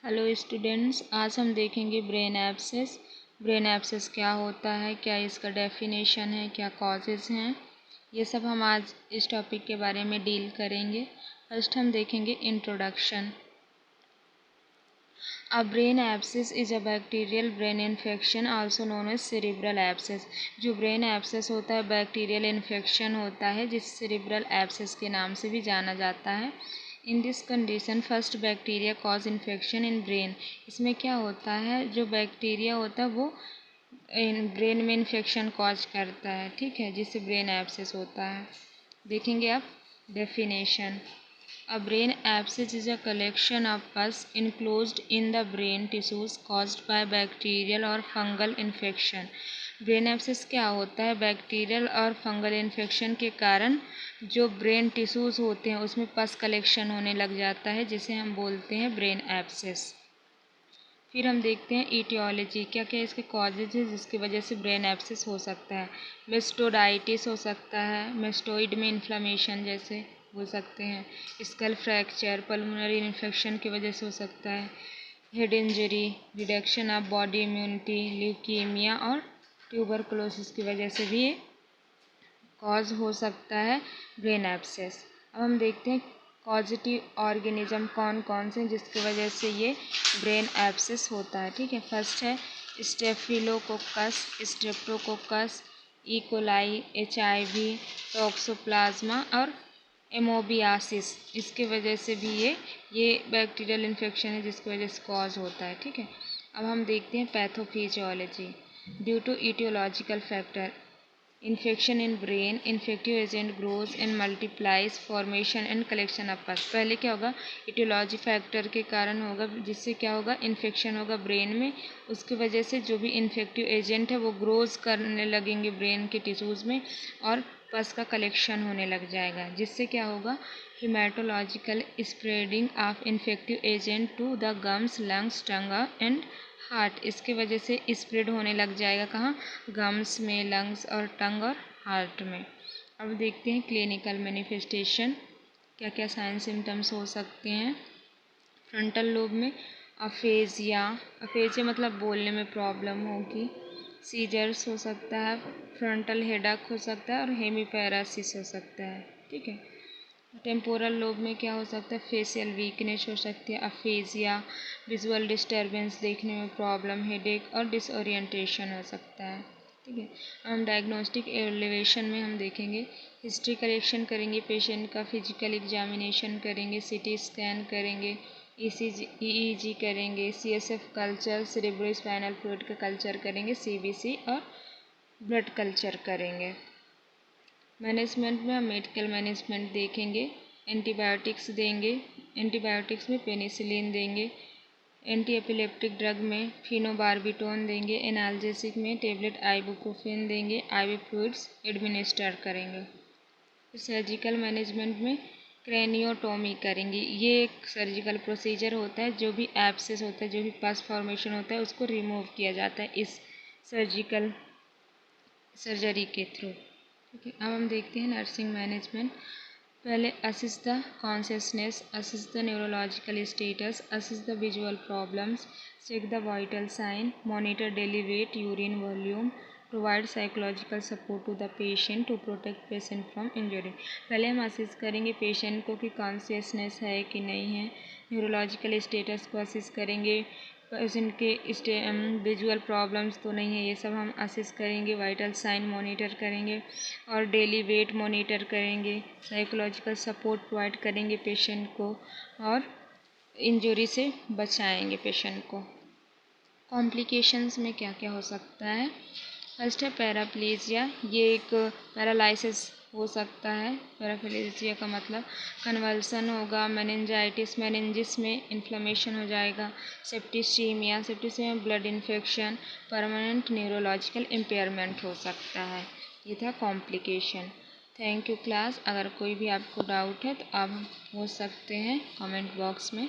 Hello students, आज हम देखेंगे ब्रेन एब्सेस। ब्रेन एब्सेस क्या होता है, क्या इसका डेफिनेशन है, क्या कॉजेज़ हैं, ये सब हम आज इस टॉपिक के बारे में डील करेंगे। फर्स्ट हम देखेंगे introduction. A brain abscess is a bacterial brain infection also known as cerebral abscess. जो ब्रेन एब्सेस होता है बैक्टीरियल इन्फेक्शन होता है, जिस सेरिब्रल एब्सेस के नाम से भी जाना जाता है। In this condition first bacteria cause infection in brain. इसमें क्या होता है, जो बैक्टीरिया होता है वो ब्रेन में इन्फेक्शन कॉज करता है, ठीक है, जिससे ब्रेन एब्सेस होता है। देखेंगे आप definition. A brain abscess is a collection of pus enclosed in the brain tissues caused by bacterial or fungal infection। Brain abscess क्या होता है, बैक्टीरियल और फंगल इन्फेक्शन के कारण जो ब्रेन टिश्यूज़ होते हैं उसमें पस कलेक्शन होने लग जाता है, जिसे हम बोलते हैं ब्रेन एब्सेस। फिर हम देखते हैं ईटियोलॉजी, क्या क्या इसके कॉजेज है जिसकी वजह से ब्रेन एब्सेस हो सकता है। मेस्टोडाइटिस हो सकता है, मेस्टोइड में इन्फ्लामेशन जैसे हो सकते हैं, स्कल फ्रैक्चर, पल्मोनरी इन्फेक्शन की वजह से हो सकता है, head injury, reduction of body immunity, leukaemia और ट्यूबरकुलोसिस की वजह से भी ये कॉज हो सकता है ब्रेन एब्सेस। अब हम देखते हैं कॉजेटिव ऑर्गेनिज्म कौन कौन से हैं जिसकी वजह से ये ब्रेन एब्सेस होता है, ठीक है। फर्स्ट है staphylococcus, Streptococcus, E coli, HIV, toxoplasma और एमोबियासिस। इसके वजह से भी ये बैक्टीरियल इन्फेक्शन है जिसकी वजह से कॉज होता है, ठीक है। अब हम देखते हैं pathophysiology. Due to etiological factor infection in brain, infective agent grows and multiplies, formation and collection of pus. पहले क्या होगा, इटियोलॉजी फैक्टर के कारण होगा, जिससे क्या होगा, इन्फेक्शन होगा ब्रेन में। उसकी वजह से जो भी इन्फेक्टिव एजेंट है वो ग्रोज करने लगेंगे ब्रेन के टिश्यूज़ में और पस का कलेक्शन होने लग जाएगा, जिससे क्या होगा, hematological spreading of infective agent to the gums, lungs, tongue and heart. इसके वजह से स्प्रेड होने लग जाएगा, कहाँ, गम्स में, लंग्स और टंग और हार्ट में। अब देखते हैं क्लिनिकल मैनिफेस्टेशन, क्या क्या साइन सिम्टम्स हो सकते हैं। फ्रंटल लोब में अफेजिया, अफेजिया मतलब बोलने में प्रॉब्लम होगी। सीजर्स हो सकता है, फ्रंटल हेडेक हो सकता है और हेमीपैरासिस हो सकता है, ठीक है। टेम्पोरल लोब में क्या हो सकता है, फेशियल वीकनेस हो सकती है, अफेजिया, विजुअल डिस्टर्बेंस, देखने में प्रॉब्लम, हेडेक और डिसओरिएंटेशन हो सकता है, ठीक है। हम डायग्नोस्टिक एलिवेशन में हम देखेंगे, हिस्ट्री कलेक्शन करेंगे, पेशेंट का फिजिकल एग्जामिनेशन करेंगे, CT स्कैन करेंगे, EEG करेंगे, CSF कल्चर, सेरेब्रोस्पाइनल फ्लूइड का कल्चर करेंगे, CBC और ब्लड कल्चर करेंगे। मैनेजमेंट में हम मेडिकल मैनेजमेंट देखेंगे, एंटीबायोटिक्स देंगे, एंटीबायोटिक्स में पेनिसिलिन देंगे, एंटी एपिलेप्टिक ड्रग में फिनोबार्बिटोन देंगे, एनाल्जेसिक में टेबलेट आइबुप्रोफेन देंगे, IV फ्लूइड्स एडमिनिस्टर करेंगे। फिर सर्जिकल मैनेजमेंट में क्रेनियोटोमी करेंगे। ये एक सर्जिकल प्रोसीजर होता है, जो भी एब्सेस होता है, जो भी पस फॉर्मेशन होता है उसको रिमूव किया जाता है इस सर्जिकल सर्जरी के थ्रू, ठीक है। अब हम देखते हैं नर्सिंग मैनेजमेंट। पहले assess the consciousness, assess the neurological status, assess the visual problems, check the vital sign, monitor daily weight, urine volume, provide psychological support to the patient to protect patient from injury. पहले हम असिस करेंगे patient को कि consciousness है कि नहीं है, neurological status को असिस करेंगे, पेशेंट के विजुअल प्रॉब्लम्स तो नहीं है, ये सब हम असिस करेंगे, वाइटल साइन मॉनिटर करेंगे और डेली वेट मॉनिटर करेंगे, साइकोलॉजिकल सपोर्ट प्रोवाइड करेंगे पेशेंट को और इंजरी से बचाएंगे पेशेंट को। कॉम्प्लिकेशंस में क्या क्या हो सकता है, फर्स्ट है पैराप्लेजिया, ये एक पैरालिसिस हो सकता है। पैराप्लेजिया का मतलब कन्वल्सन होगा, मेनिंजाइटिस, मेनिंजिस में इन्फ्लेमेशन हो जाएगा, septicaemia, septicaemia blood infection, permanent neurological impairment हो सकता है। ये था कॉम्प्लिकेशन। Thank you class. अगर कोई भी आपको डाउट है तो आप पूछ सकते हैं कमेंट बॉक्स में।